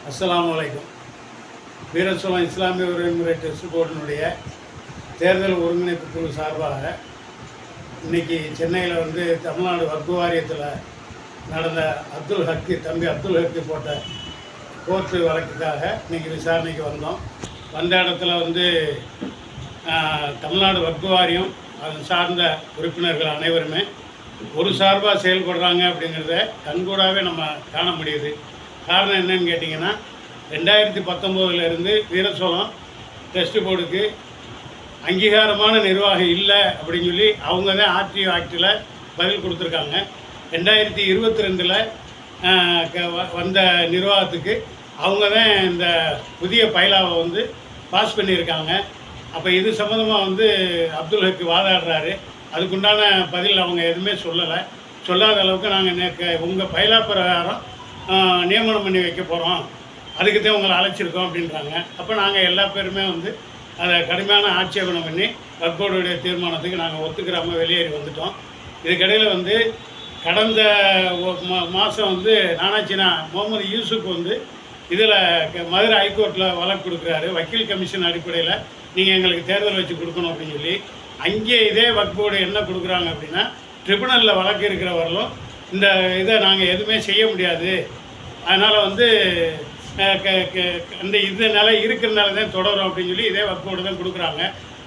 அஸ்ஸலாமு அலைக்கும். வீரசோழம் இஸ்லாமிய உரிமை டெஸ்ட் போர்டினுடைய தேர்தல் ஒருங்கிணைப்பு குழு சார்பாக இன்றைக்கி சென்னையில் தமிழ்நாடு வக்ஃப் வாரியத்தில் நடந்த தம்பி அப்துல் ஹக்கு போட்ட கோர்ட்டு வழக்குக்காக இன்றைக்கி விசாரணைக்கு வந்தோம். வந்த இடத்துல தமிழ்நாடு வக்ஃப் வாரியம் அது சார்ந்த உறுப்பினர்கள் அனைவருமே ஒரு சார்பாக செயல்படுறாங்க அப்படிங்கிறத கண்கூடாகவே நம்ம காண முடியுது. காரணம் என்னன்னு கேட்டிங்கன்னா, 2019 வீரசோழம் டெஸ்ட் போர்டுக்கு அங்கீகாரமான நிர்வாகம் இல்லை அப்படின்னு சொல்லி அவங்க தான் ஆர்டிஓ ஆக்டில் பதில் கொடுத்துருக்காங்க. 2022 வந்த நிர்வாகத்துக்கு அவங்க தான் இந்த புதிய பைலாவை பாஸ் பண்ணியிருக்காங்க. அப்போ இது சம்மந்தமாக அப்துல் ஹக்கு வாதாடுறாரு. அதுக்குண்டான பதில் அவங்க எதுவுமே சொல்லாத அளவுக்கு நாங்கள் உங்கள் பைலா பிரகாரம் நியமனம் பண்ணி வைக்க போகிறோம், அதுக்கு தான் உங்களை அழைச்சிருக்கோம் அப்படின்றாங்க. அப்போ நாங்கள் எல்லா பேருமே அதை கடுமையான ஆட்சேபனம் பண்ணி வக்ஃப் போர்டுடைய தீர்மானத்துக்கு நாங்கள் ஒத்துக்கிறாமல் வெளியேறி வந்துட்டோம். இதுக்கிடையில் கடந்த மாதம் நானாச்சினா முகமது யூசுப் இதில் மதுரை ஹைகோர்ட்டில் வழக்கு கொடுக்குறாரு. வக்கீல் கமிஷன் அடிப்படையில் நீங்கள் எங்களுக்கு தேர்தல் வச்சு கொடுக்கணும் அப்படின்னு சொல்லி அங்கே இதே வக்ஃப் போர்டு என்ன கொடுக்குறாங்க அப்படின்னா, ட்ரிபுனலில் வழக்கு இருக்கிற வரலும் இந்த இதை நாங்கள் எதுவுமே செய்ய முடியாது, அதனால் இந்த நிலை இருக்கிறனால தான் தொடரும் அப்படின்னு சொல்லி இதே வக்ஃப் போர்டு தான் கொடுக்குறாங்க.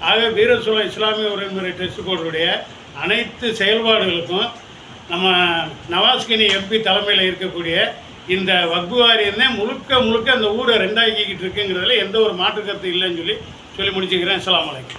ஆக வீரசோழம் இஸ்லாமிய உரிமை டெஸ்ட் போர்டுடைய அனைத்து செயல்பாடுகளுக்கும் நம்ம நவாஸ்கனி எம்பி தலைமையில் இருக்கக்கூடிய இந்த வக்ஃப் வாரியம் தான் முழுக்க அந்த ஊரை ரெண்டாக்கிக்கிட்டு இருக்குங்கிறதுல எந்த ஒரு மாற்று கருத்து இல்லைன்னு சொல்லி முடிச்சுக்கிறேன். அஸ்ஸலாமு அலைக்கும்.